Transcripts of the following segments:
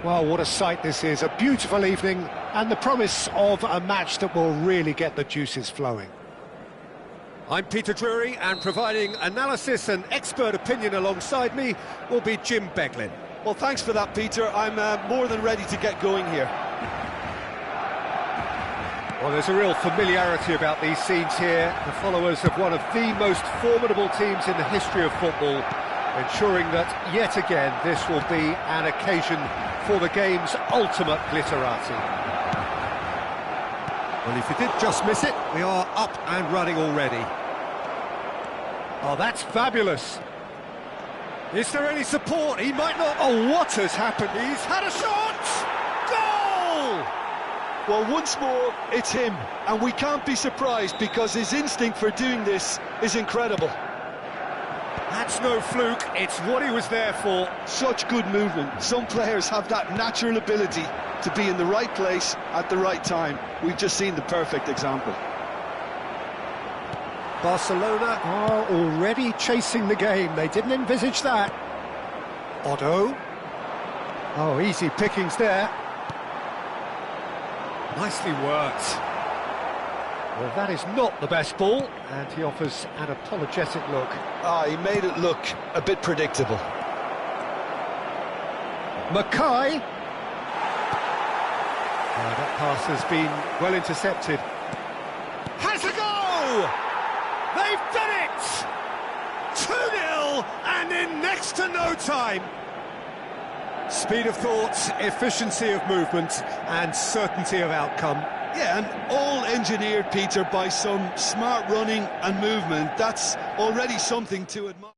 Well, what a sight this is. A beautiful evening and the promise of a match that will really get the juices flowing. I'm Peter Drury, and providing analysis and expert opinion alongside me will be Jim Beglin. Well, thanks for that, Peter. I'm more than ready to get going here. Well, there's a real familiarity about these scenes here. The followers of one of the most formidable teams in the history of football, ensuring that, yet again, this will be an occasion for the game's ultimate glitterati. Well, if you did just miss it, we are up and running already. Oh, that's fabulous. Is there any support? He might not... Oh, what has happened? He's had a shot! Goal! Well, once more, it's him. And we can't be surprised because his instinct for doing this is incredible. That's no fluke, it's what he was there for. Such good movement. Some players have that natural ability to be in the right place at the right time. We've just seen the perfect example. Barcelona are already chasing the game. They didn't envisage that. Otto. Oh, easy pickings there. Nicely worked. Well, that is not the best ball, and he offers an apologetic look. He made it look a bit predictable. Mackay. That pass has been well intercepted. Has a go! They've done it! 2-0, and in next to no time. Speed of thought, efficiency of movement, and certainty of outcome. Yeah, and all engineered, Peter, by some smart running and movement. That's already something to admire.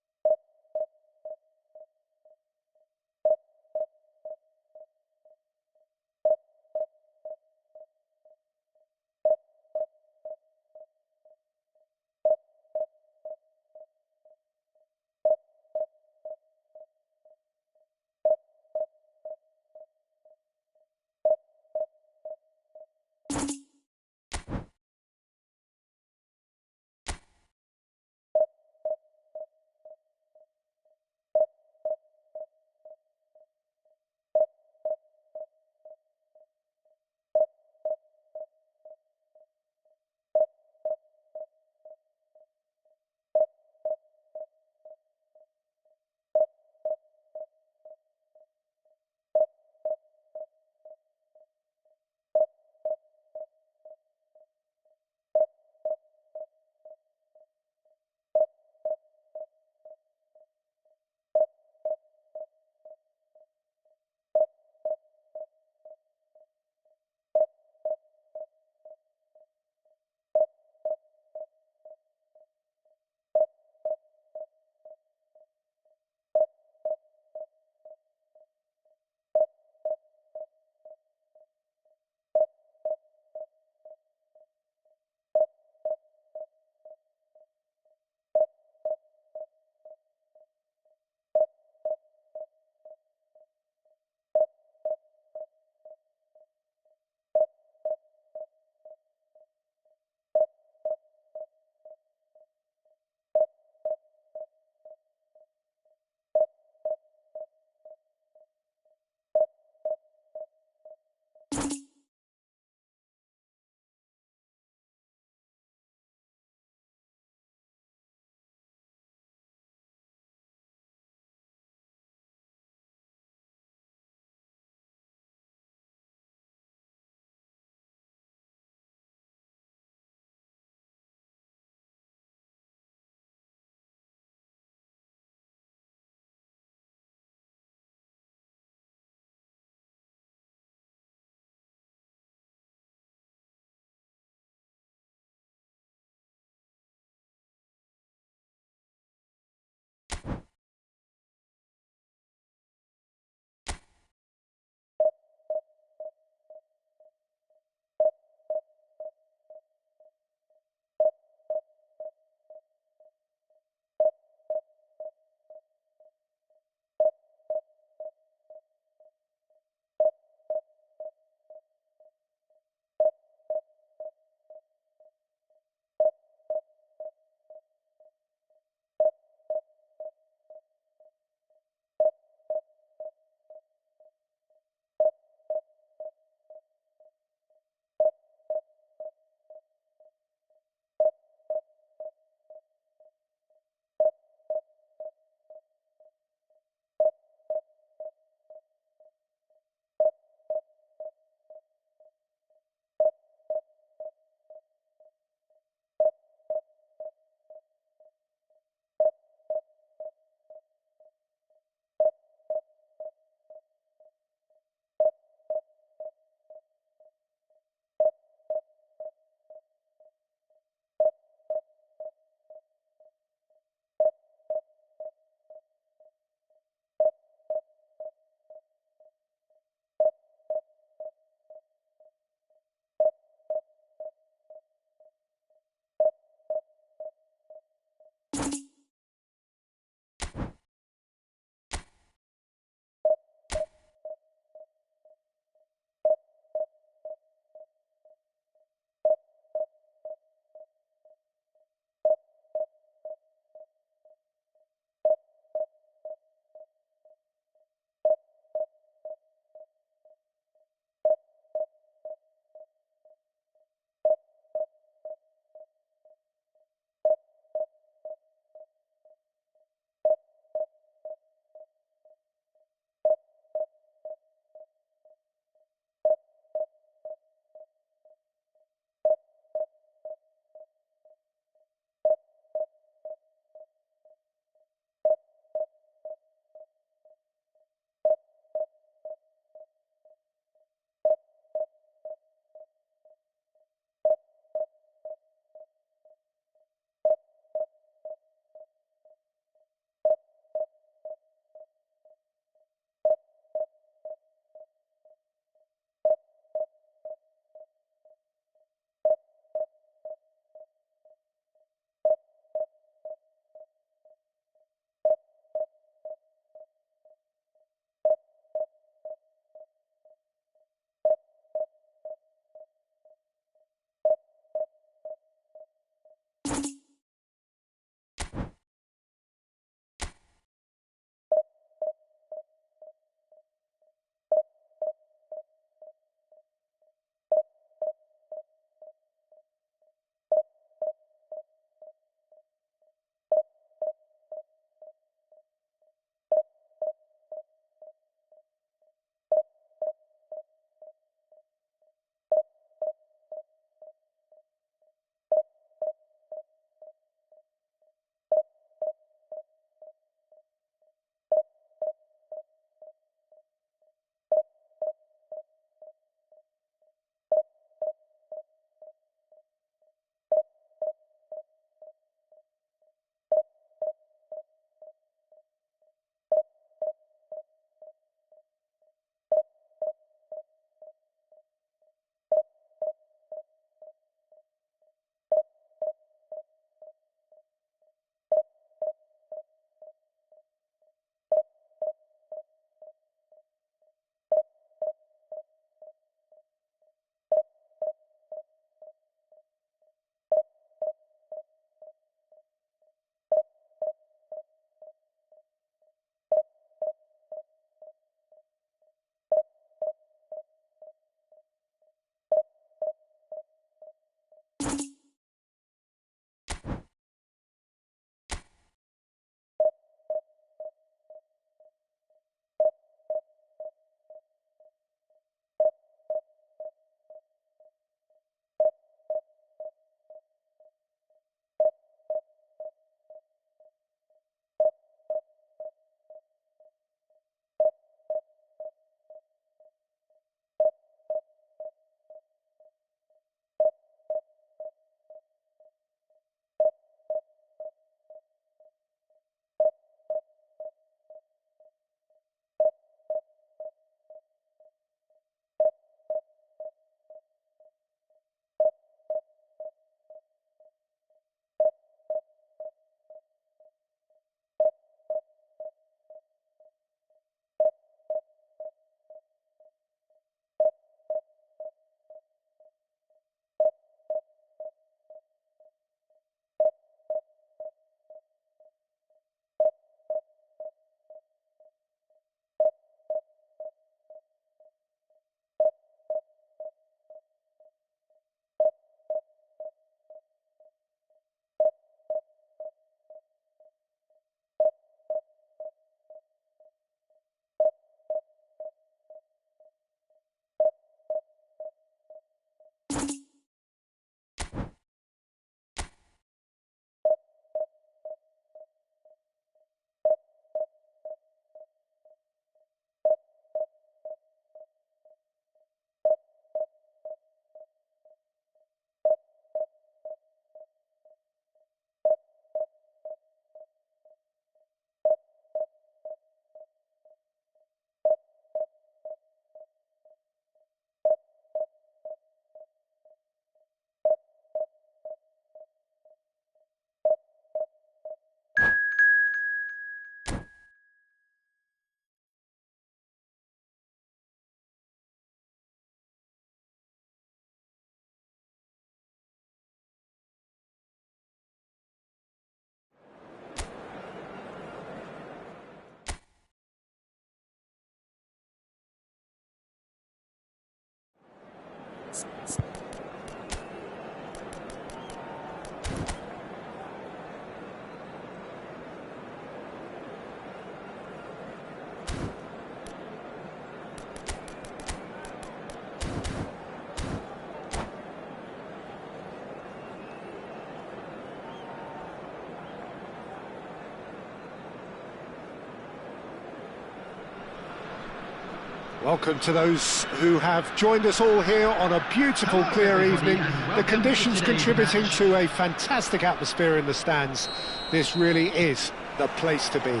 Welcome to those who have joined us all here on a beautiful, clear evening. The conditions contributing to a fantastic atmosphere in the stands. This really is the place to be.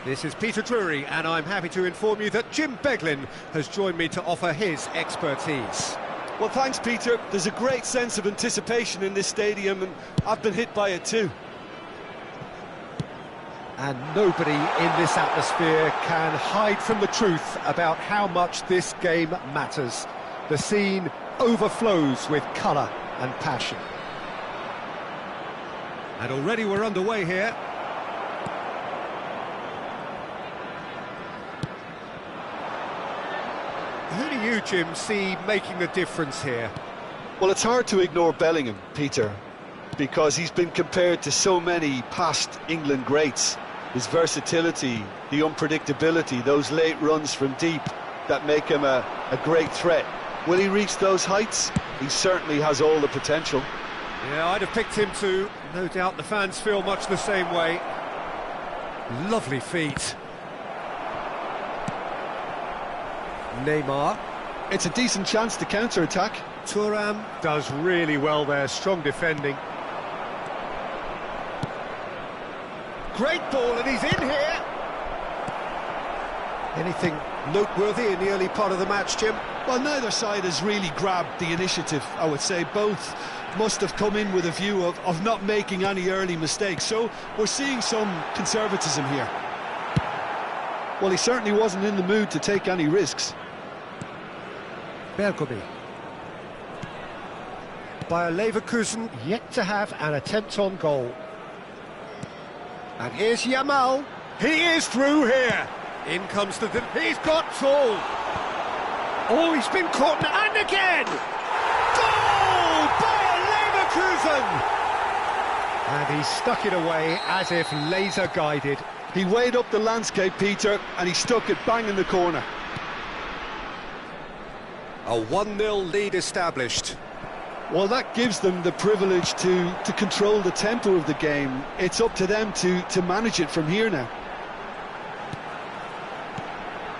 This is Peter Drury, and I'm happy to inform you that Jim Beglin has joined me to offer his expertise. Well, thanks, Peter. There's a great sense of anticipation in this stadium, and I've been hit by it too. And nobody in this atmosphere can hide from the truth about how much this game matters. The scene overflows with colour and passion. And already we're underway here. Who do you, Jim, see making the difference here? Well, it's hard to ignore Bellingham, Peter, because he's been compared to so many past England greats. His versatility, the unpredictability, those late runs from deep that make him a great threat. Will he reach those heights? He certainly has all the potential. Yeah, I'd have picked him too. No doubt the fans feel much the same way. Lovely feet. Neymar. It's a decent chance to counter-attack. Thuram does really well there, strong defending. Great ball, and he's in here. Anything noteworthy in the early part of the match, Jim? Well, neither side has really grabbed the initiative, I would say. Both must have come in with a view of not making any early mistakes. So we're seeing some conservatism here. Well, he certainly wasn't in the mood to take any risks. Bergomi. Bayer Leverkusen yet to have an attempt on goal. And here's Yamal. He is through here. In comes the... He's got full. Oh, he's been caught, and again! Goal! Bayer Leverkusen! And he stuck it away as if laser-guided. He weighed up the landscape, Peter, and he stuck it bang in the corner. A 1-0 lead established. Well, that gives them the privilege to control the tempo of the game. It's up to them to manage it from here now.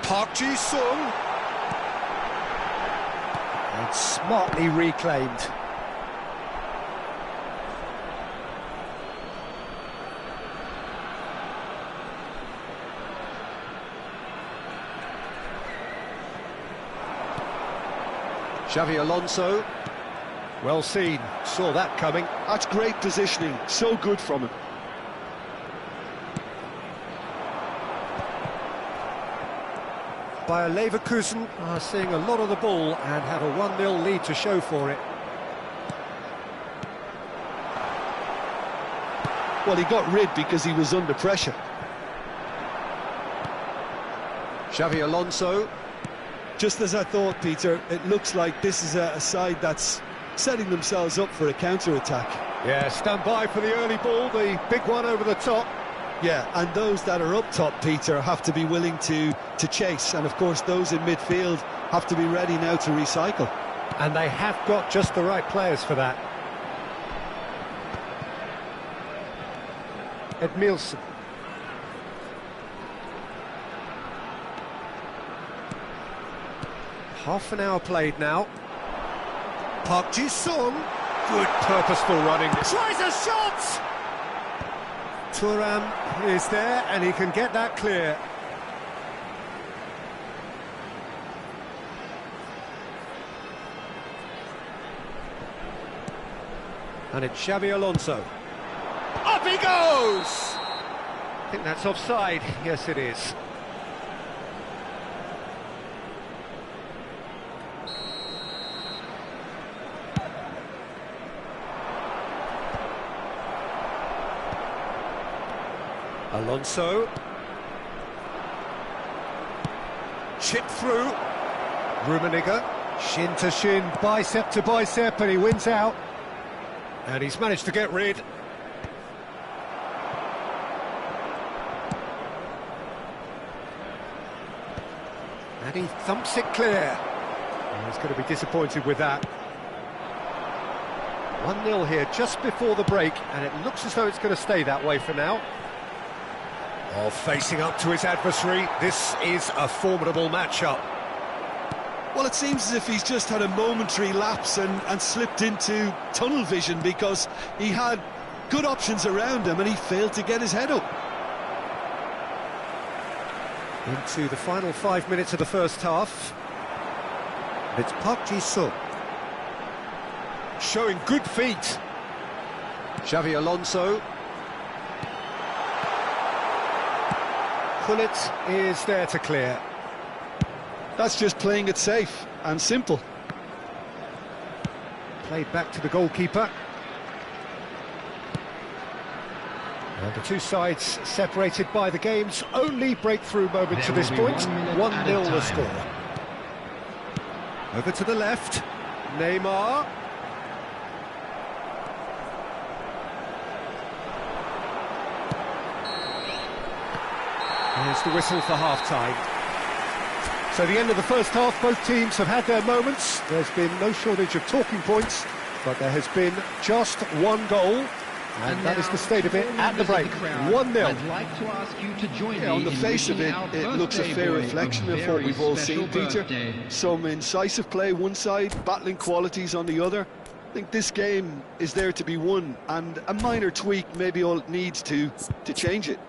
Park Ji-sung. And smartly reclaimed. Xavi Alonso. Well seen, saw that coming. That's great positioning, so good from him. Bayer Leverkusen are seeing a lot of the ball and have a 1-0 lead to show for it. Well, he got rid because he was under pressure. Xavi Alonso. Just as I thought, Peter, it looks like this is a side that's setting themselves up for a counter-attack. Yeah, stand by for the early ball, the big one over the top. Yeah, and those that are up top, Peter, have to be willing to chase. And, of course, those in midfield have to be ready now to recycle. And they have got just the right players for that. Edmilson. Half an hour played now. Park Ji-sung. Good purposeful running. Tries a shot! Thuram is there and he can get that clear. And it's Xavi Alonso. Up he goes! I think that's offside. Yes, it is. Alonso. Chip through. Rummenigge. Shin to shin, bicep to bicep, and he wins out. And he's managed to get rid. And he thumps it clear. And he's going to be disappointed with that. 1-0 here just before the break, and it looks as though it's going to stay that way for now. Oh, facing up to his adversary, this is a formidable matchup. Well, it seems as if he's just had a momentary lapse and slipped into tunnel vision, because he had good options around him and he failed to get his head up. Into the final 5 minutes of the first half. It's Park Ji-sung. Showing good feet. Xavi Alonso. Gullit is there to clear. That's just playing it safe and simple. Played back to the goalkeeper. And the two sides separated by the game's only breakthrough moment to this point. 1-0 the score. Over to the left. Neymar. Here's the whistle for half-time. So the end of the first half, both teams have had their moments. There's been no shortage of talking points, but there has been just one goal, and that is the state of it at the break. 1-0. I'd like to ask you to join me On the face of it, it looks a fair reflection of what we've all seen, Peter. Some incisive play one side, battling qualities on the other. I think this game is there to be won, and a minor tweak may be all it needs to change it.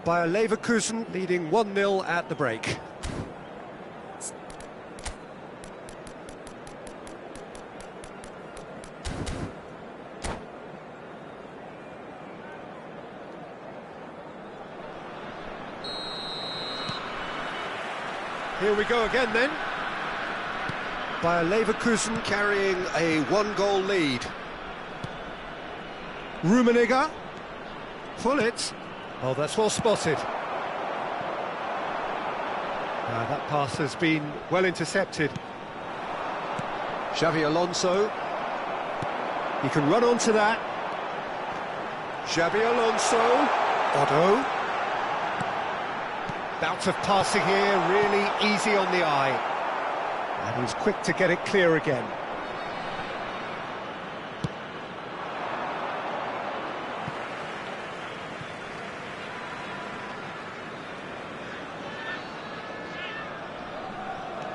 Bayer Leverkusen leading 1-0 at the break. Here we go again then. Bayer Leverkusen carrying a one-goal lead. Rummenigge. Gullit. Oh, that's well spotted. That pass has been well intercepted. Xavi Alonso. He can run onto that. Xavi Alonso. Otto. Bout of passing here, really easy on the eye. And he's quick to get it clear again.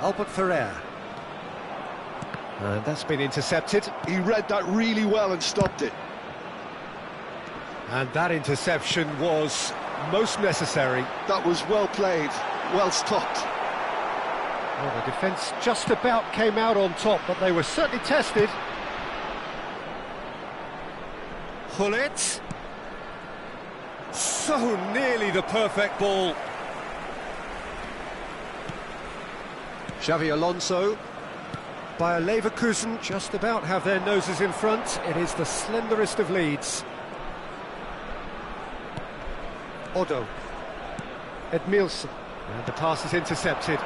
Albert Ferrer. And that's been intercepted. He read that really well and stopped it. And that interception was most necessary. That was well played, well stopped. Well, the defence just about came out on top, but they were certainly tested. Gullit. So nearly the perfect ball. Xavi Alonso. Bayer Leverkusen just about have their noses in front. It is the slenderest of leads. Otto. Edmilson. And the pass is intercepted.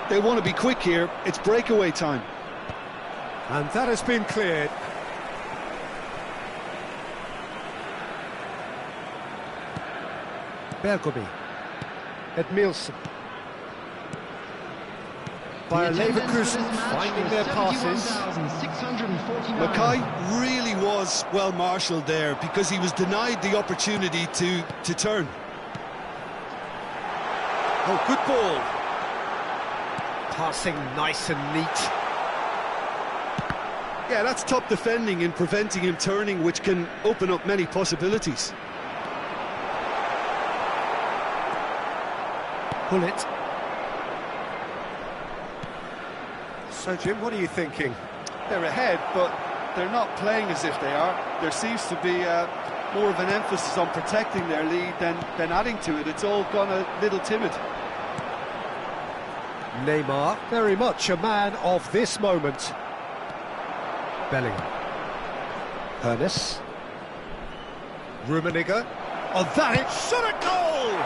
They want to be quick here. It's breakaway time. And that has been cleared. Bergomi. Edmilson. Bayer Leverkusen finding their passes. Mackay really was well marshalled there, because he was denied the opportunity to turn. Oh, good ball. Passing nice and neat. Yeah, that's top defending and preventing him turning, which can open up many possibilities. Gullit. So, Jim, what are you thinking? They're ahead, but they're not playing as if they are. There seems to be more of an emphasis on protecting their lead than adding to it. It's all gone a little timid. Neymar, very much a man of this moment. Bellingham. Ernest. Rummenigge. Oh, that is shot at goal!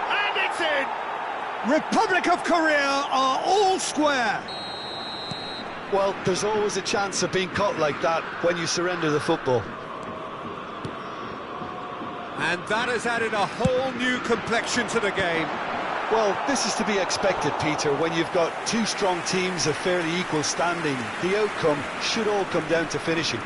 And it's in! Republic of Korea are all square. Well, there's always a chance of being caught like that when you surrender the football. And that has added a whole new complexion to the game. Well, this is to be expected, Peter, when you've got two strong teams of fairly equal standing. The outcome should all come down to finishing.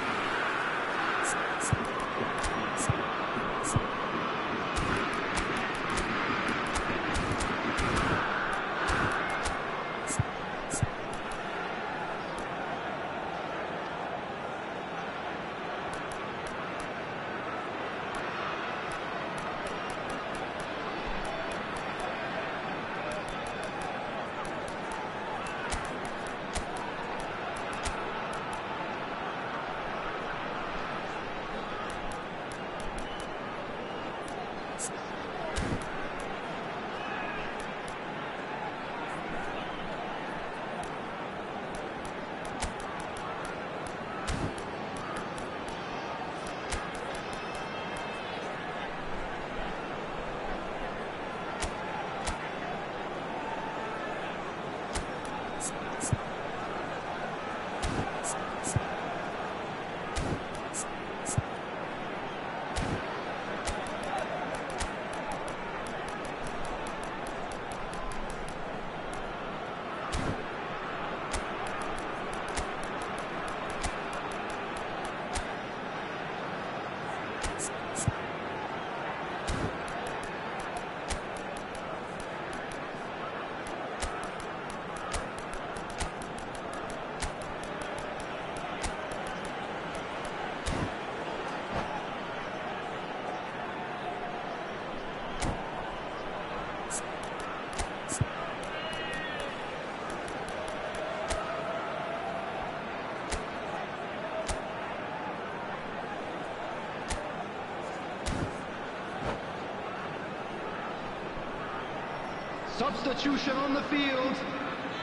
Substitution on the field.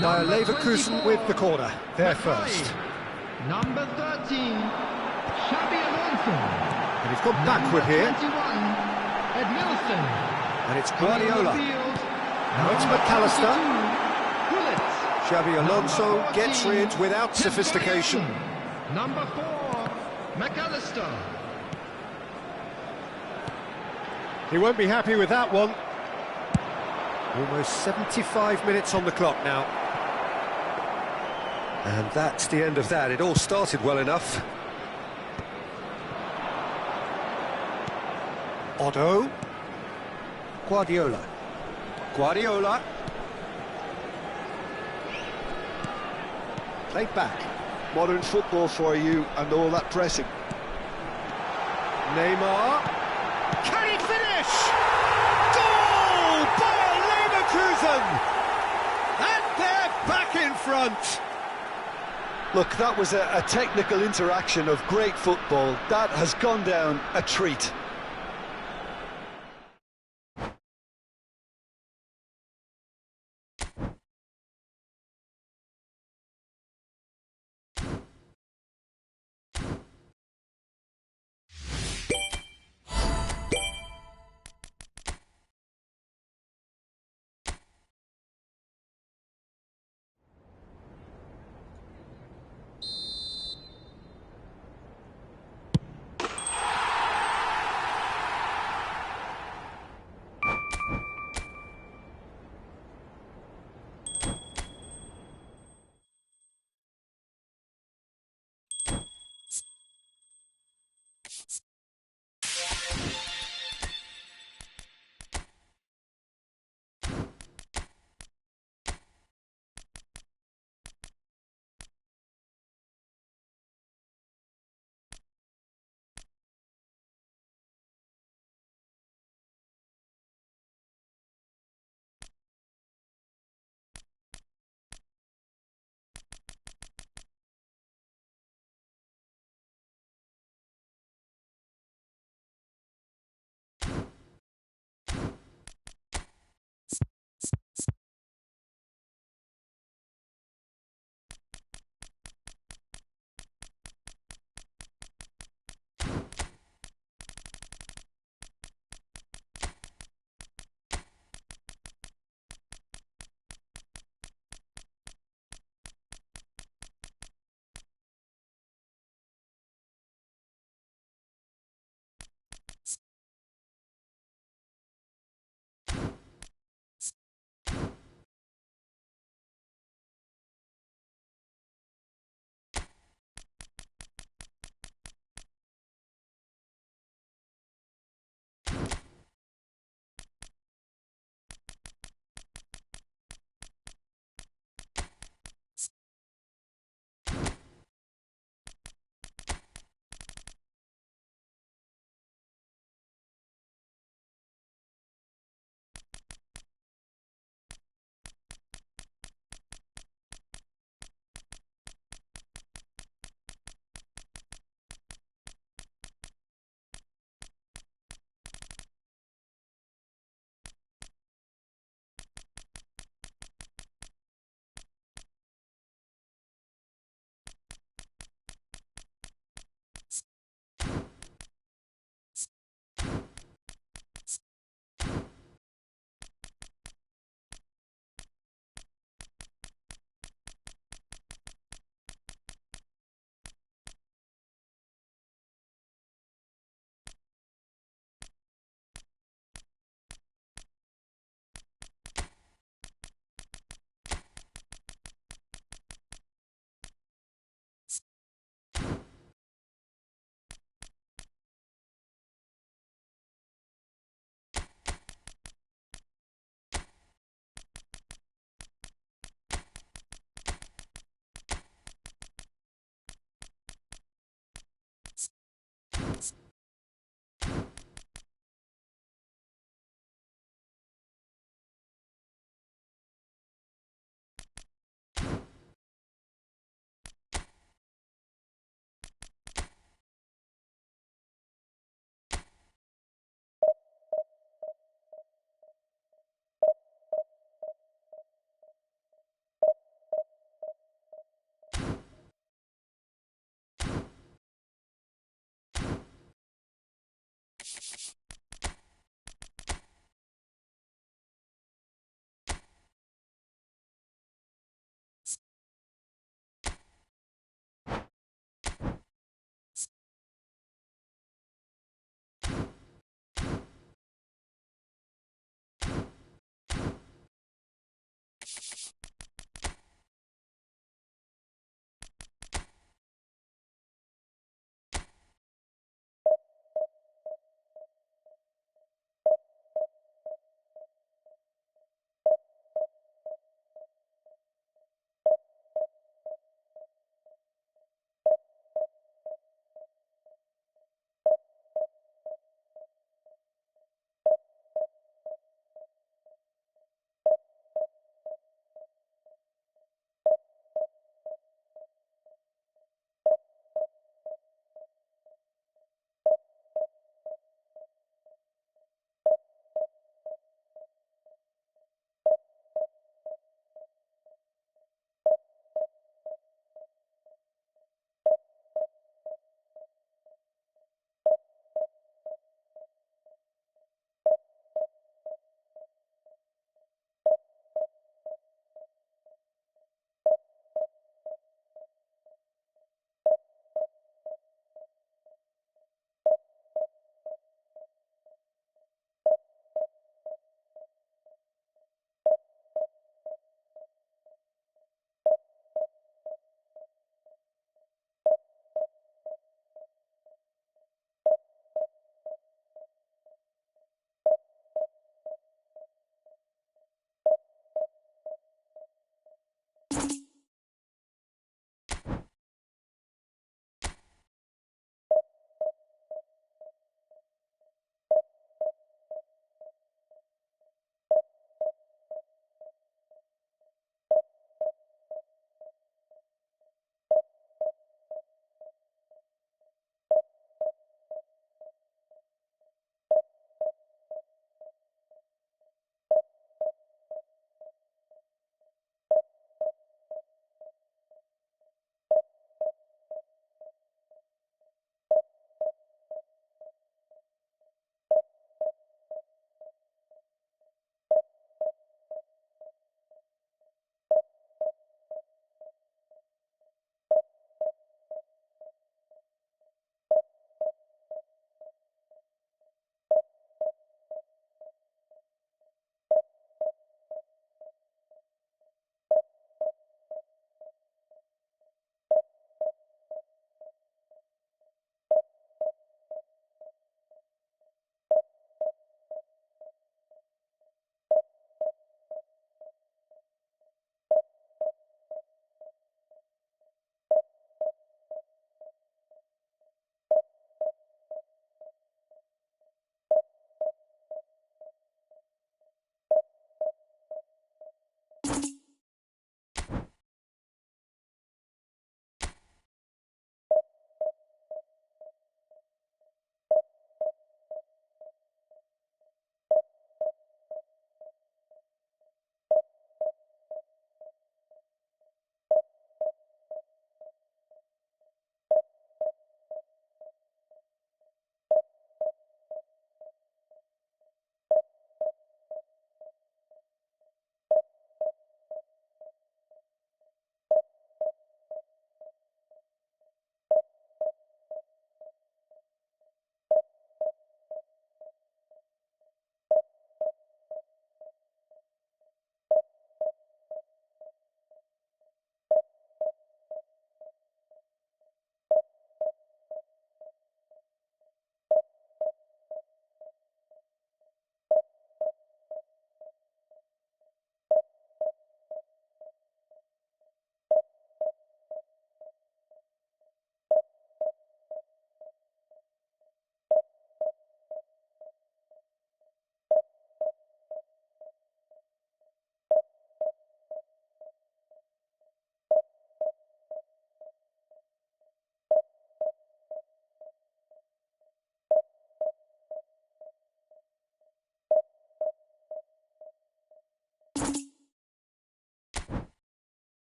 Bayer Leverkusen with the corner. They're McRae. first. Number 13, Xabi Alonso. And he's gone backward here. 21, Edmilson. And it's On Guardiola. the field. Now it's Number McAllister. 22, Gullit. Xabi Alonso Number gets 14, rid without sophistication. Timpson. Number 4, McAllister. He won't be happy with that one. Almost 75 minutes on the clock now. And that's the end of that. It all started well enough. Otto. Guardiola. Guardiola. Played back. Modern football for you and all that pressing. Neymar. Can he finish? Goal! Bayer Leverkusen! And they're back in front. Look, that was a technical interaction of great football. That has gone down a treat.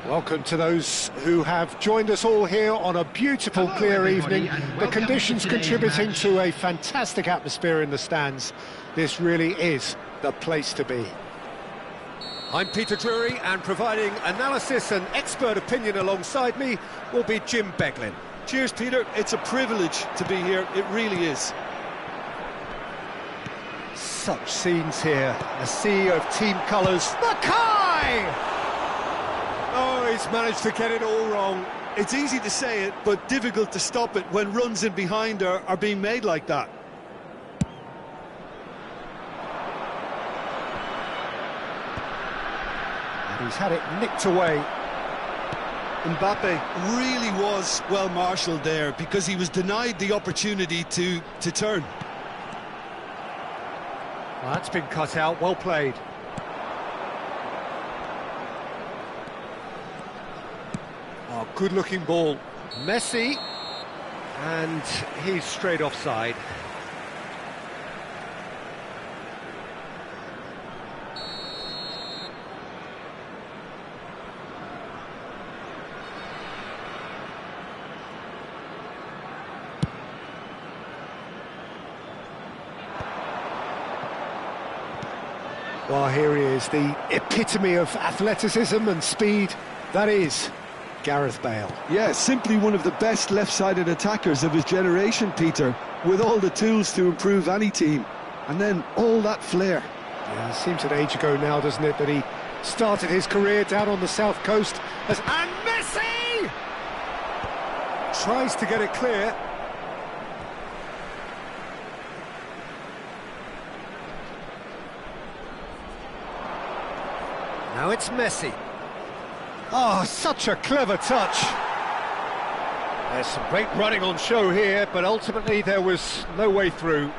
Welcome to those who have joined us all here on a beautiful, Hello, clear everybody, evening. and The welcome conditions to today's contributing match. to a fantastic atmosphere in the stands. This really is the place to be. I'm Peter Drury, and providing analysis and expert opinion alongside me will be Jim Beglin. Cheers, Peter. It's a privilege to be here. It really is. Such scenes here, a sea of team colours. Mackay! Oh, he's managed to get it all wrong. It's easy to say it, but difficult to stop it when runs in behind are being made like that. And he's had it nicked away. Mbappe really was well marshalled there because he was denied the opportunity to turn. Well, that's been cut out, well played. Oh, good-looking ball. Messi, and he's straight offside. Well, here he is, the epitome of athleticism and speed. That is Gareth Bale. Yeah, simply one of the best left-sided attackers of his generation, Peter, with all the tools to improve any team. And then all that flair. Yeah, it seems an age ago now, doesn't it, that he started his career down on the south coast as... And Messi! Tries to get it clear. Now it's Messi. Oh, such a clever touch. There's some great running on show here, but ultimately there was no way through.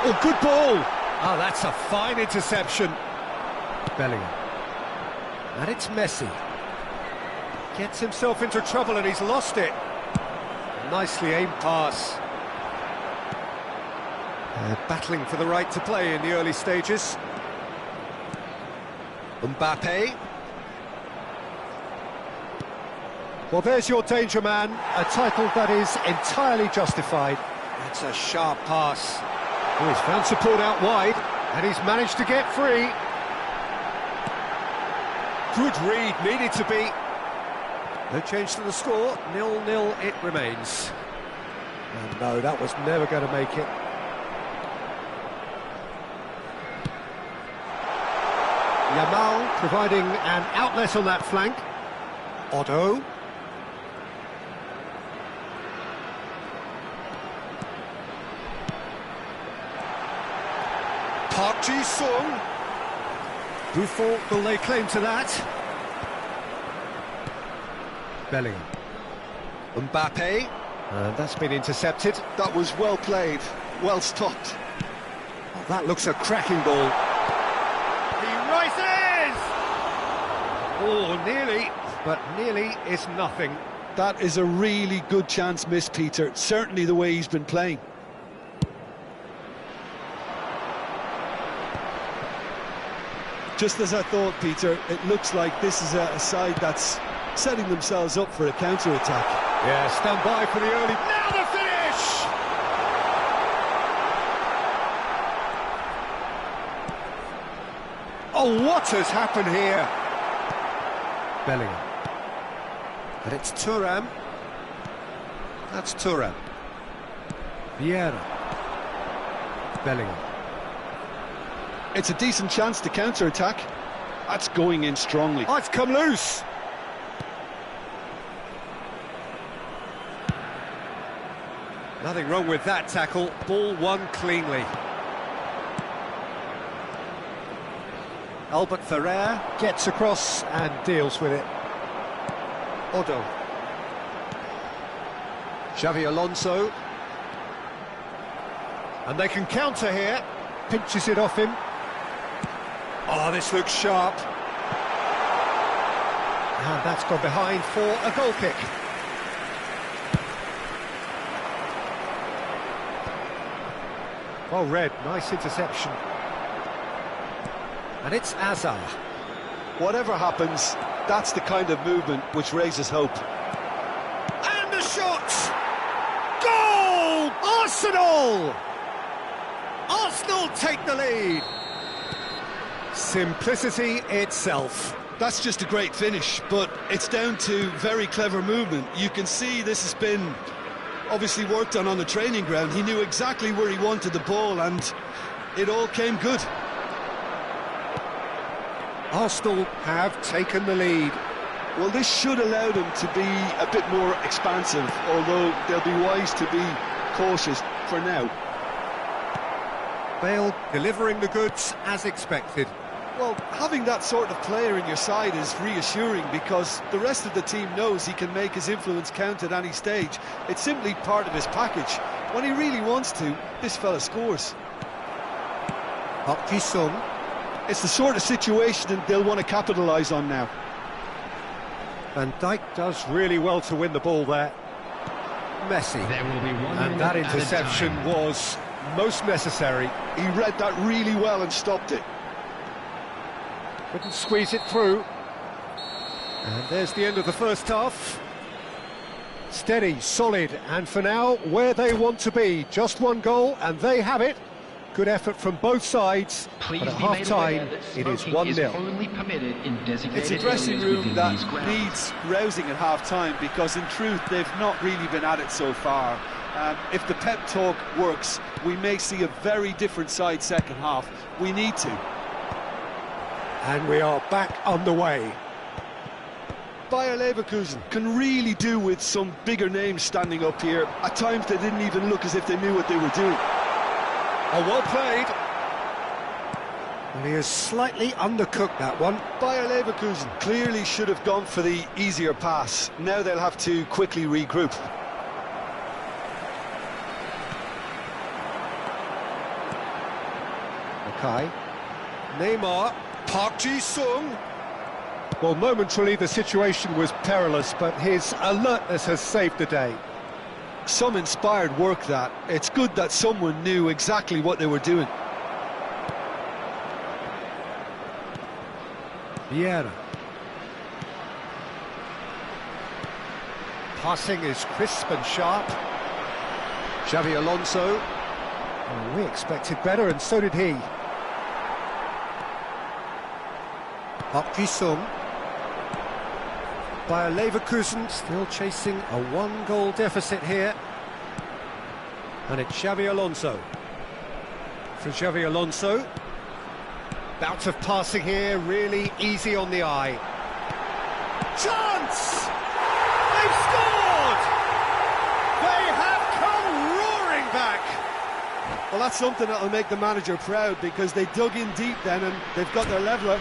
Oh, good ball. Oh, that's a fine interception. Bellingham. And it's Messi. Gets himself into trouble and he's lost it. Nicely aimed pass. Battling for the right to play in the early stages. Mbappe. Well, there's your danger man, a title that is entirely justified. That's a sharp pass. Oh, he's found support out wide, and he's managed to get free. Good read, needed to be. No change to the score, 0-0 it remains. And no, that was never going to make it. Yamal providing an outlet on that flank. Otto. Park Ji-sung. Buffon will lay claim to that. Bellingham. Mbappe. And that's been intercepted. That was well played, well stopped. Oh, that looks a cracking ball. Rises! Oh, nearly, but nearly is nothing. That is a really good chance missed, Peter. Certainly the way he's been playing. Just as I thought, Peter, it looks like this is a side that's setting themselves up for a counter-attack. Yeah, stand by for the early... Now the finish! Oh, what has happened here? Bellingham. And it's Thuram. That's Thuram. Vieira. Bellingham. It's a decent chance to counter-attack. That's going in strongly. Oh, it's come loose. Nothing wrong with that tackle. Ball won cleanly. Albert Ferrer gets across and deals with it. Otto. Xavi Alonso. And they can counter here. Pinches it off him. Oh, this looks sharp. And that's gone behind for a goal kick. Well read, nice interception. And it's Azar. Whatever happens, that's the kind of movement which raises hope. And the shot! Goal! Arsenal! Arsenal take the lead. Simplicity itself. That's just a great finish, but it's down to very clever movement. You can see this has been obviously worked on the training ground. He knew exactly where he wanted the ball, and it all came good. Arsenal have taken the lead. Well, this should allow them to be a bit more expansive, although they'll be wise to be cautious for now. Bale delivering the goods as expected. Well, having that sort of player in your side is reassuring because the rest of the team knows he can make his influence count at any stage. It's simply part of his package. When he really wants to, this fella scores. Park Ji-sung. It's the sort of situation that they'll want to capitalise on now. Van Dijk does really well to win the ball there. Messi. There will be one And that minute interception added time. was most necessary. He read that really well and stopped it. Couldn't squeeze it through. And there's the end of the first half. Steady, solid, and for now, where they want to be. Just one goal, and they have it. Good effort from both sides, Please but at be made aware half-time, that it is smoking is 1-0. only permitted in designated It's a dressing areas room within that these grounds. needs rousing at half-time because, in truth, they've not really been at it so far. If the pep talk works, we may see a very different side second half. We need to. And we are back on the way. Bayer Leverkusen can really do with some bigger names standing up here. At times they didn't even look as if they knew what they were doing. Oh, well played. Well, he has slightly undercooked that one. Bayer Leverkusen clearly should have gone for the easier pass. Now they'll have to quickly regroup. Okay. Neymar. Park Ji-sung. Well, momentarily the situation was perilous, but his alertness has saved the day. Some inspired work that. It's good that someone knew exactly what they were doing. Vieira. Passing is crisp and sharp. Xavi Alonso. Oh, we expected better, and so did he. Park Ji-sung. Bayer Leverkusen still chasing a one-goal deficit here. And it's Xavi Alonso. For Xavi Alonso. Bout of passing here, really easy on the eye. Chance! They've scored! They have come roaring back! Well, that's something that'll make the manager proud because they dug in deep then and they've got their leveller.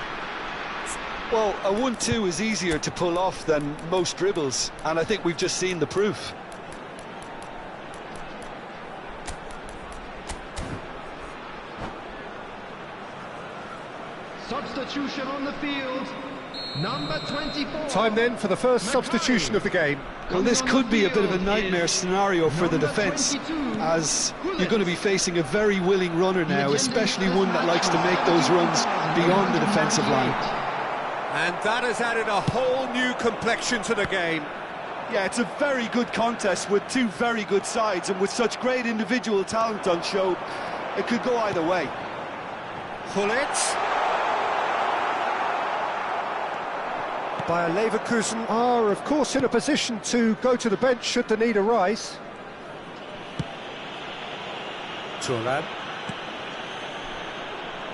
Well, a 1-2 is easier to pull off than most dribbles, and I think we've just seen the proof. Substitution on the field. Number 24. Time then for the first substitution of the game. Well, this could be a bit of a nightmare scenario for the defence, as you're going to be facing a very willing runner now, especially one that likes to make those runs beyond the defensive line. And that has added a whole new complexion to the game. Yeah, it's a very good contest with two very good sides, and with such great individual talent on show, it could go either way. Gullit. Bayer Leverkusen are, of course, in a position to go to the bench should the need arise. Thuram.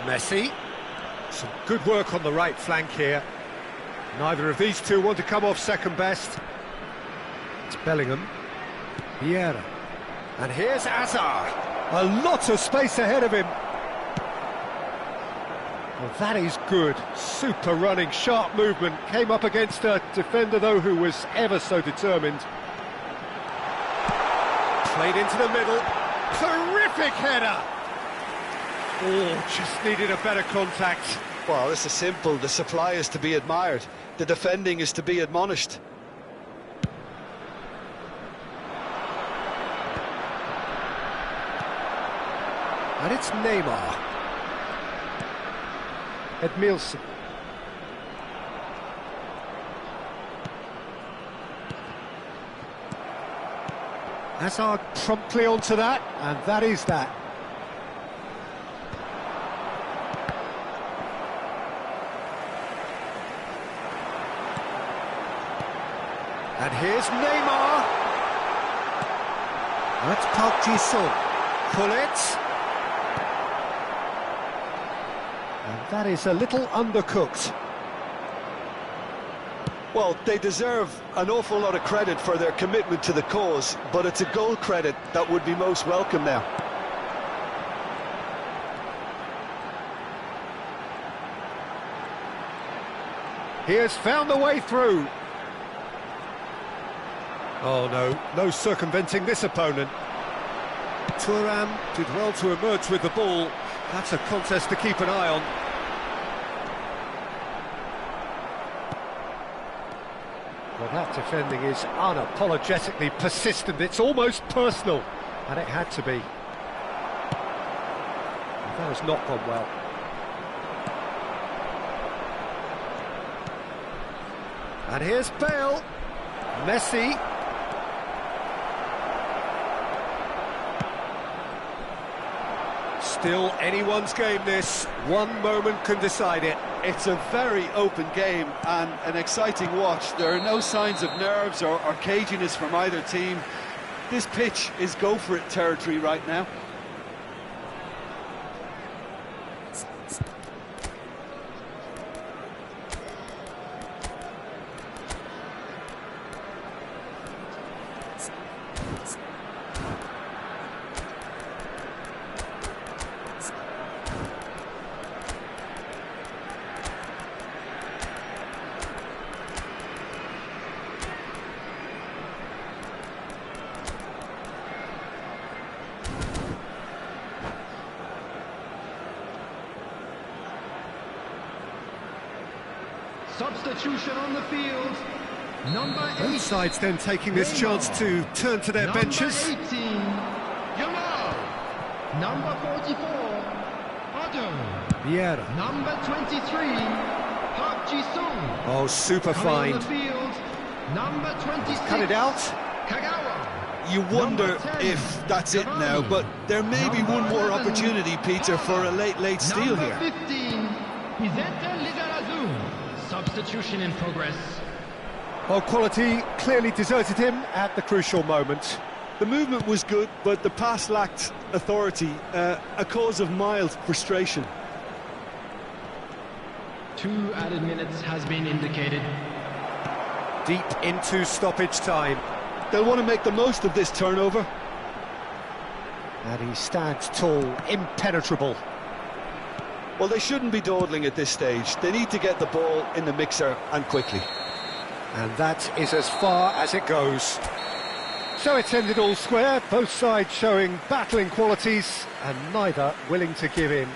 Messi. Some good work on the right flank here. Neither of these two want to come off second best. It's Bellingham. Vieira. And here's Hazard. A lot of space ahead of him. Well, that is good. Super running, sharp movement. Came up against a defender, though, who was ever so determined. Played into the middle. Terrific header! Oh, just needed a better contact. Well, this is simple. The supply is to be admired. The defending is to be admonished. And it's Neymar. Edmilson. Hazard promptly onto that, and that is that. And here's Neymar. That's Park Ji-sung. Pull it. And that is a little undercooked. Well, they deserve an awful lot of credit for their commitment to the cause, but it's a goal credit that would be most welcome now. He has found the way through. Oh no, no circumventing this opponent. Thuram did well to emerge with the ball. That's a contest to keep an eye on. Well, that defending is unapologetically persistent. It's almost personal, and it had to be. That has not gone well. And here's Bale. Messi. Still anyone's game, this. One moment can decide it. It's a very open game and an exciting watch. There are no signs of nerves or caginess from either team. This pitch is go-for-it territory right now. Substitution on the field. Number 8. Both sides then taking this chance to turn to their Number benches. 18, Yamal. Number 44, Otto. Vieira. Number 23, Park Ji-sung. Oh, super Coming on find. the field, number 26, Cut it out. Kagawa. You wonder Number 10, if that's it now, Cavani. but there may be Number one more 11, opportunity, Peter, for a late steal Number here. 15, Vicente Lizarazu. Substitution in progress. Well, quality clearly deserted him at the crucial moment. The movement was good, but the pass lacked authority, a cause of mild frustration. 2 added minutes has been indicated. Deep into stoppage time. They'll want to make the most of this turnover. And he stands tall, impenetrable. Well, they shouldn't be dawdling at this stage. They need to get the ball in the mixer and quickly. And that is as far as it goes. So it's ended all square, both sides showing battling qualities and neither willing to give in.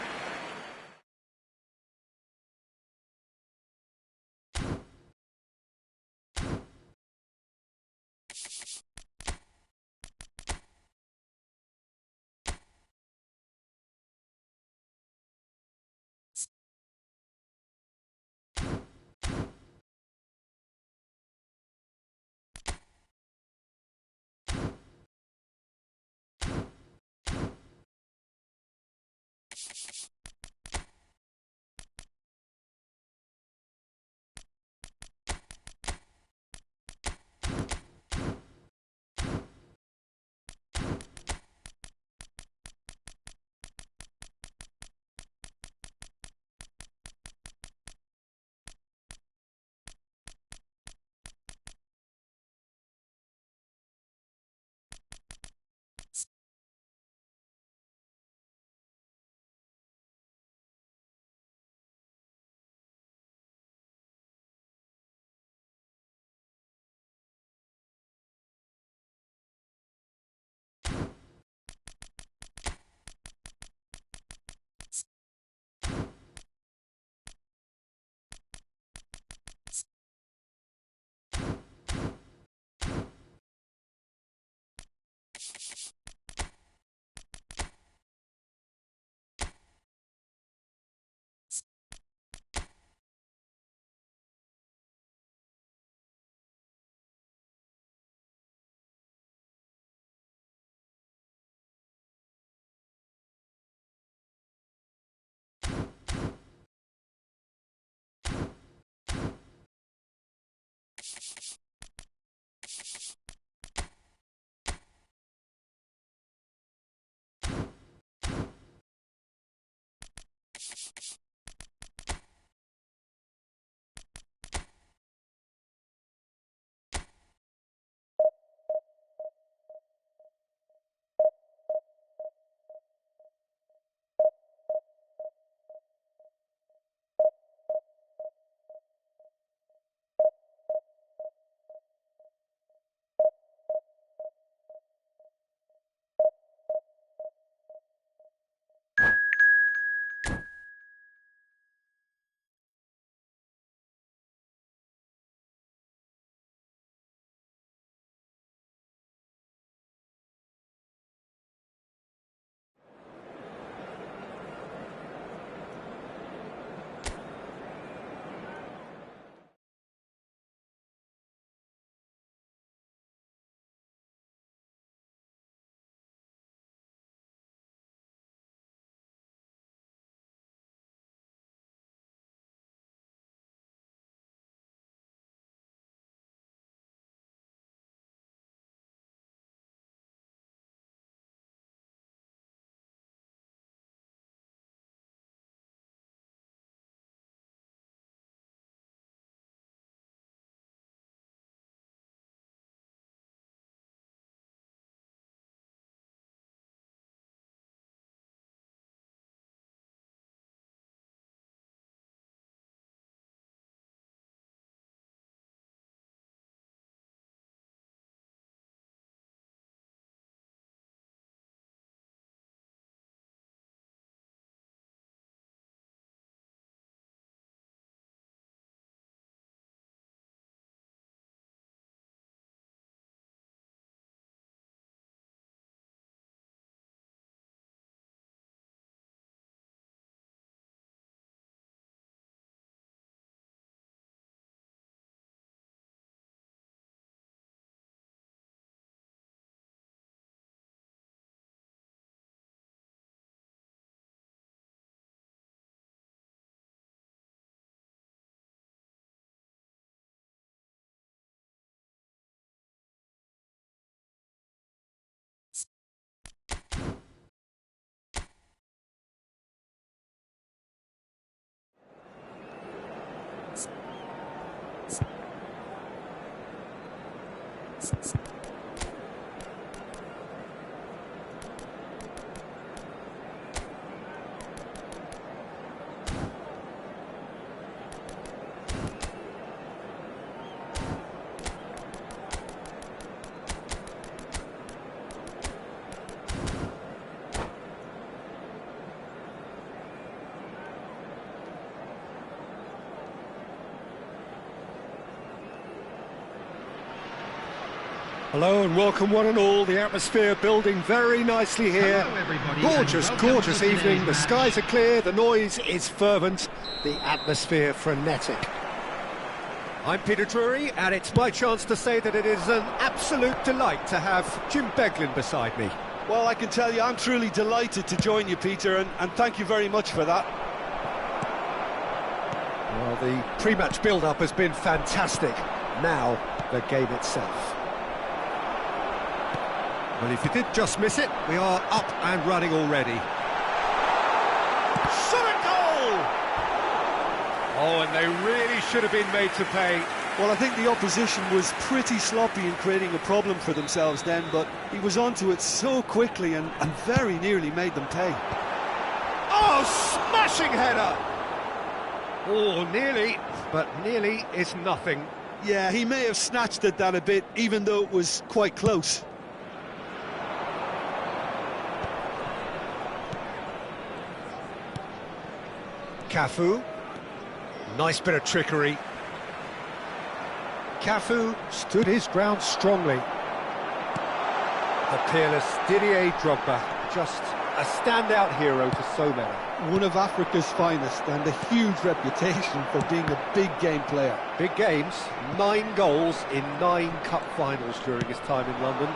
Hello and welcome one and all. The atmosphere building very nicely here. Hello, everybody, Gorgeous, and welcome gorgeous to today's evening. The match. skies are clear, the noise is fervent, the atmosphere frenetic. I'm Peter Drury, and it's my chance to say that it is an absolute delight to have Jim Beglin beside me. Well, I can tell you, I'm truly delighted to join you, Peter, and thank you very much for that. Well, the pre-match build-up has been fantastic. Now, the game itself. Well, if you did just miss it, we are up and running already. Shot at goal! Oh, and they really should have been made to pay. Well, I think the opposition was pretty sloppy in creating a problem for themselves then, but he was onto it so quickly and very nearly made them pay. Oh, smashing header! Oh, nearly, but nearly is nothing. Yeah, he may have snatched at that a bit, even though it was quite close. Cafu, nice bit of trickery. Cafu stood his ground strongly. The peerless Didier Drogba, just a standout hero to so many. One of Africa's finest and a huge reputation for being a big game player. Big games, 9 goals in 9 cup finals during his time in London.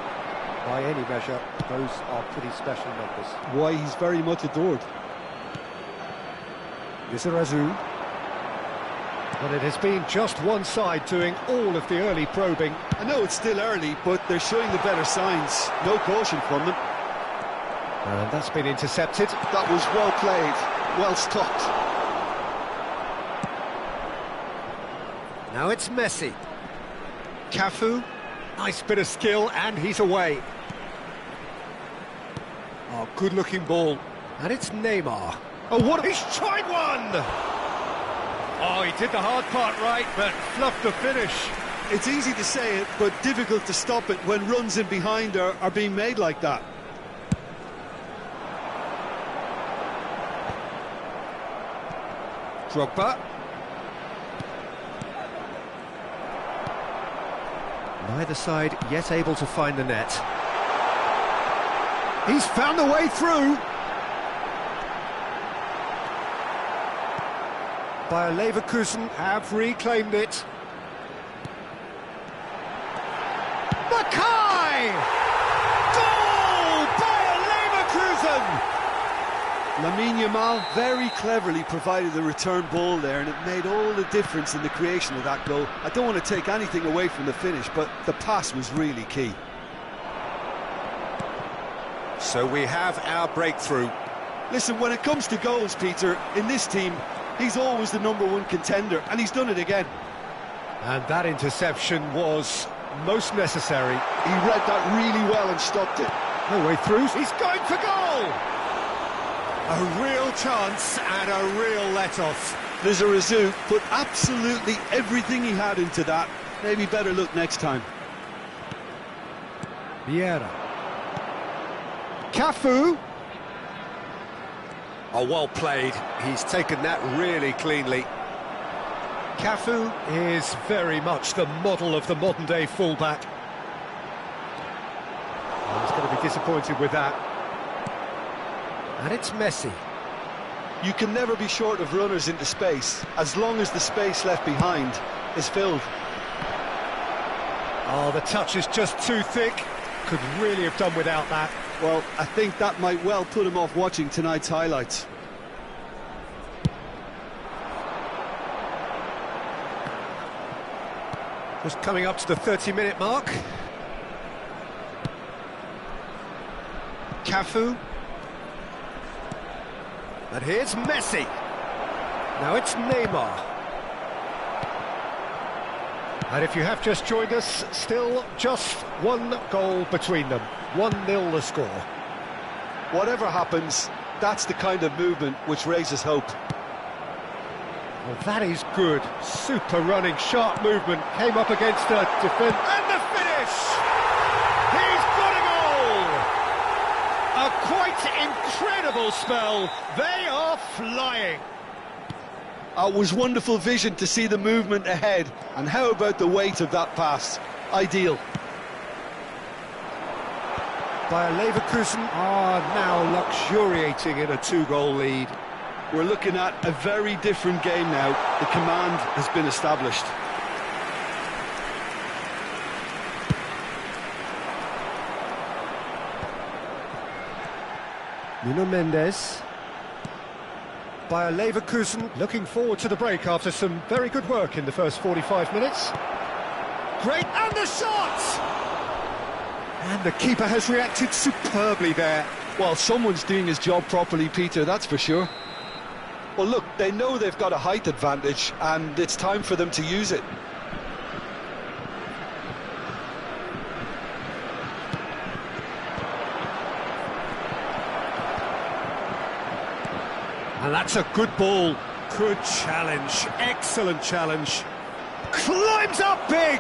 By any measure, those are pretty special numbers. Why, he's very much adored. Lizarazu. But it has been just one side doing all of the early probing. I know it's still early, but they're showing the better signs. No caution from them. And that's been intercepted. That was well played, well stopped. Now it's Messi. Cafu, nice bit of skill, and he's away. Oh, good-looking ball. And it's Neymar. Oh, what? He's tried one! Oh, he did the hard part right, but fluffed the finish. It's easy to say it, but difficult to stop it when runs in behind are being made like that. Drogba. Neither side yet able to find the net. He's found the way through. Bayer Leverkusen have reclaimed it. Mackay! Goal! Bayer Leverkusen! Lamine Yamal very cleverly provided the return ball there, and it made all the difference in the creation of that goal. I don't want to take anything away from the finish, but the pass was really key. So we have our breakthrough. Listen, when it comes to goals, Peter, in this team, he's always the #1 contender, and he's done it again. And that interception was most necessary. He read that really well and stopped it. No way through. He's going for goal! A real chance and a real let-off. Lizarazu put absolutely everything he had into that. Maybe better look next time. Vieira. Cafu. Oh, well played. He's taken that really cleanly. Cafu is very much the model of the modern-day fullback. Oh, he's going to be disappointed with that. And it's Messi. You can never be short of runners into space, as long as the space left behind is filled. Oh, the touch is just too thick. Could really have done without that. Well, I think that might well put him off watching tonight's highlights. Just coming up to the 30-minute mark. Cafu. And here's Messi. Now it's Neymar. And if you have just joined us, still just one goal between them. 1-0 the score. Whatever happens, that's the kind of movement which raises hope. Well, that is good. Super running, sharp movement. Came up against a defence. And the finish! He's got a goal! A quite incredible spell. They are flying. It was wonderful vision to see the movement ahead. And how about the weight of that pass? Ideal. Bayer Leverkusen are now luxuriating in a 2-goal lead. We're looking at a very different game now. The command has been established. Nuno Mendes. Bayer Leverkusen looking forward to the break after some very good work in the first 45 minutes. Great, and the shot! And the keeper has reacted superbly there. Well, someone's doing his job properly, Peter, that's for sure. Well, look, they know they've got a height advantage, and it's time for them to use it. And that's a good ball. Good challenge. Excellent challenge. Climbs up big!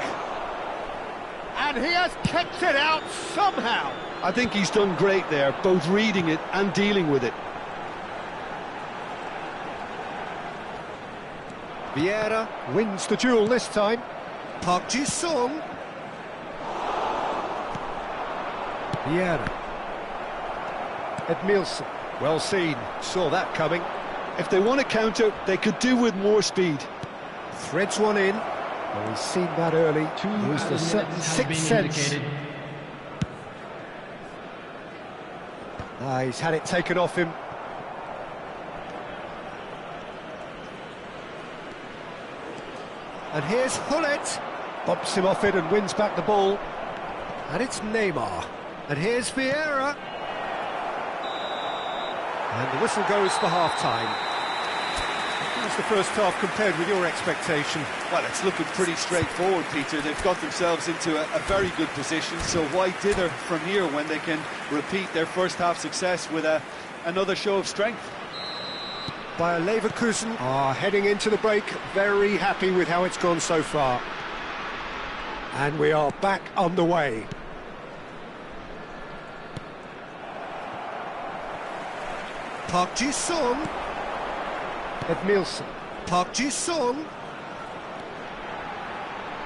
And he has kept it out somehow. I think he's done great there, both reading it and dealing with it. Vieira wins the duel this time. Park Ji-sung. Vieira. Edmilson. Well seen. Saw that coming. If they want to counter, they could do with more speed. Threads one in. Well, he's seen that early. Used the sixth sense. He's had it taken off him. And here's Hullet. Bumps him off it and wins back the ball. And it's Neymar. And here's Vieira. And the whistle goes for half-time. How's the first half compared with your expectation? Well, it's looking pretty straightforward, Peter. They've got themselves into a very good position, so why dither from here when they can repeat their first half success with another show of strength? Bayer Leverkusen are heading into the break, very happy with how it's gone so far. And we are back on the way. Park Ji-sung. Edmilson. Park Ji-sung.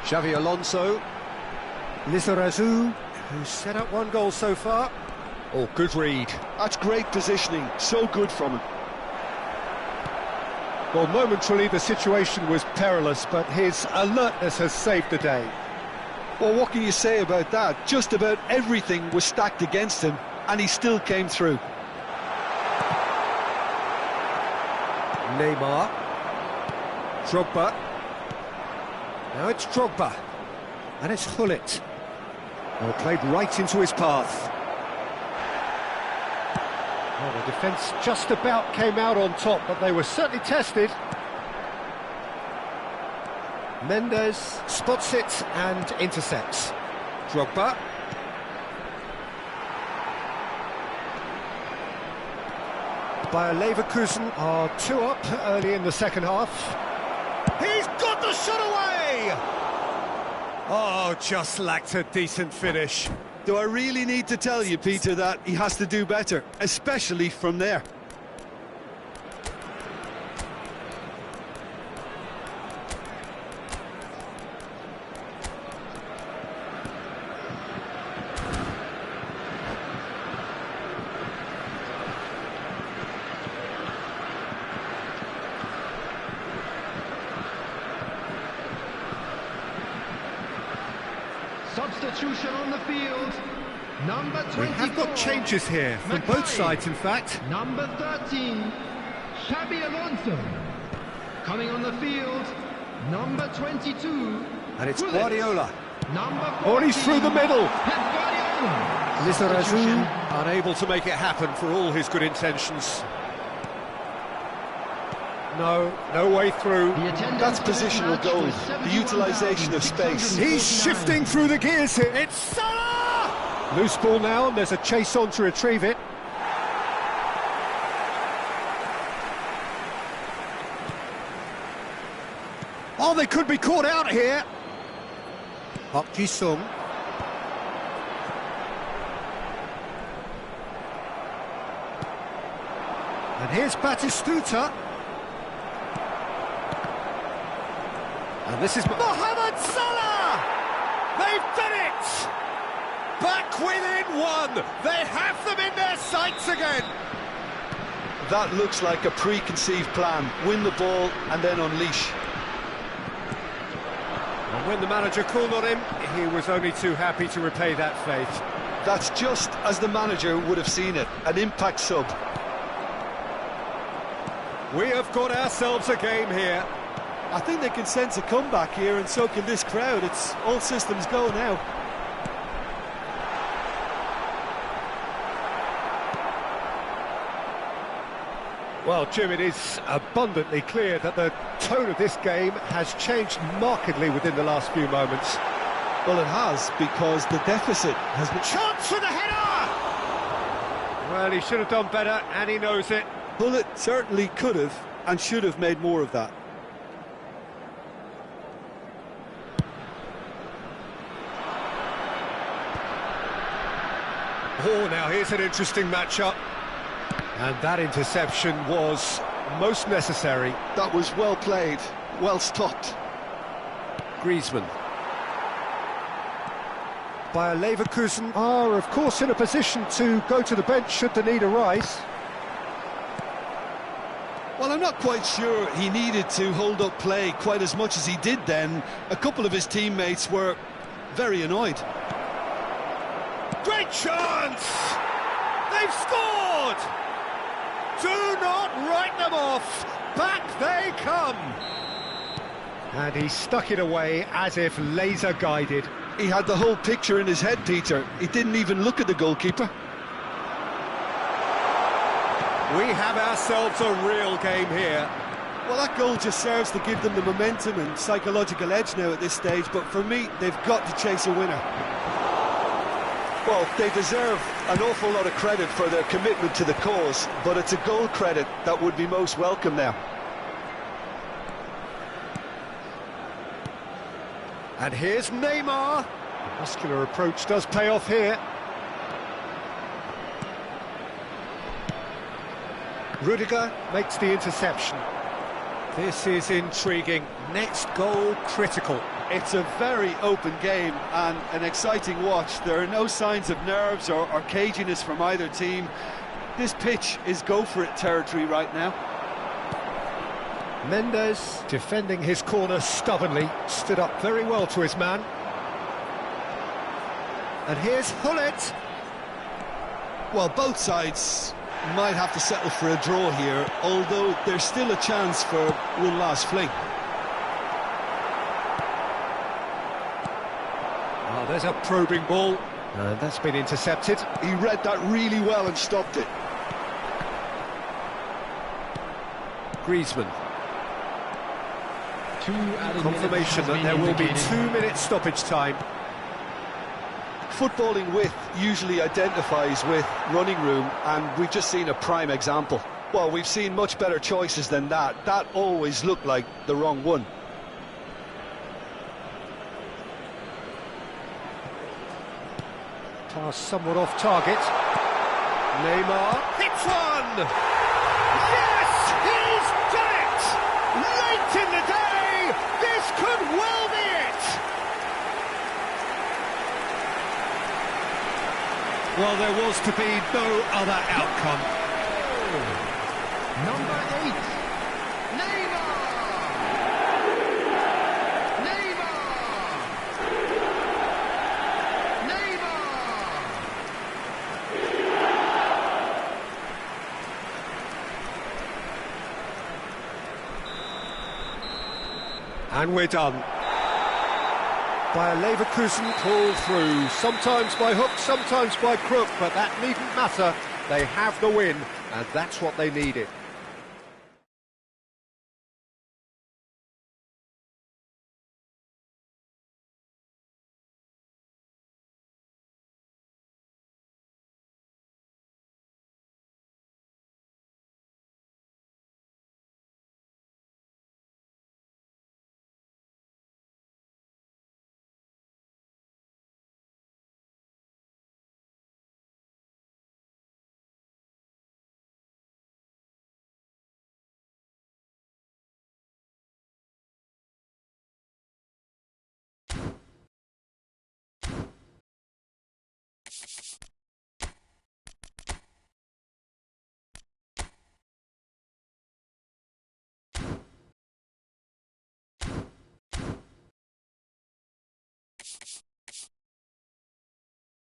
Xavi Alonso. Lizarazu, who's set up one goal so far. Oh, good read. That's great positioning, so good from him. Well, momentarily the situation was perilous, but his alertness has saved the day. Well, what can you say about that? Just about everything was stacked against him, and he still came through. Neymar. Drogba. Now it's Drogba. And it's Hullet. Well, played right into his path. Well, the defence just about came out on top, but they were certainly tested. Mendes spots it and intercepts. Drogba. Bayer Leverkusen are 2 up early in the second half. He's got the shot away! Oh, just lacked a decent finish. Do I really need to tell you, Peter, that he has to do better, especially from there? Substitution on the field. Number 24. We have got changes here from both sides, in fact. Number 13, Xabi Alonso. Coming on the field, number 22. And it's Guardiola. Number 14, Oh, and he's through the middle. Guardiola. Lizarazu unable to make it happen for all his good intentions. No way through. That's positional goal, the utilisation of space. He's shifting through the gears here. It's Salah! Loose ball now, and there's a chase on to retrieve it. Oh, they could be caught out here. Park Ji-sung. And here's Batistuta. And this is Mohamed Salah! They've done it! Back within one! They have them in their sights again! That looks like a preconceived plan. Win the ball and then unleash. And when the manager called on him, he was only too happy to repay that faith. That's just as the manager would have seen it, an impact sub. We have got ourselves a game here. I think they can sense a comeback here, and so can this crowd. It's all systems go now. Well, Jim, it is abundantly clear that the tone of this game has changed markedly within the last few moments. Well, it has, because the deficit has been... Chance for the header! Well, he should have done better, and he knows it. Bullet certainly could have and should have made more of that. Oh, now here's an interesting matchup. And that interception was most necessary. That was well played, well stopped. Griezmann. Bayer Leverkusen are, of course, in a position to go to the bench should the need arise. Well, I'm not quite sure he needed to hold up play quite as much as he did then. A couple of his teammates were very annoyed. Great chance! They've scored! Do not write them off! Back they come! And he stuck it away as if laser-guided. He had the whole picture in his head, Peter. He didn't even look at the goalkeeper. We have ourselves a real game here. Well, that goal just serves to give them the momentum and psychological edge now at this stage, but for me, they've got to chase a winner. Well, they deserve an awful lot of credit for their commitment to the cause, but it's a goal credit that would be most welcome now. And here's Neymar. The muscular approach does pay off here. Rudiger makes the interception. This is intriguing. Next goal critical. It's a very open game and an exciting watch. There are no signs of nerves or caginess from either team. This pitch is go-for-it territory right now. Mendes, defending his corner stubbornly, stood up very well to his man. And here's Hullet. Well, both sides might have to settle for a draw here, although there's still a chance for one last fling. Oh, there's a probing ball, and that's been intercepted. He read that really well and stopped it. Griezmann. Confirmation that there will be 2 minutes stoppage time. Footballing width usually identifies with running room, and we've just seen a prime example. Well, we've seen much better choices than that. That always looked like the wrong one. Pass somewhat off target. Neymar hits one! Yes! He's done it! Late in the day, this could well be it! Well, there was to be no other outcome. Number 8, Neymar! And we're done. Bayer Leverkusen pulled through, sometimes by hook, sometimes by crook, but that needn't matter. They have the win, and that's what they needed.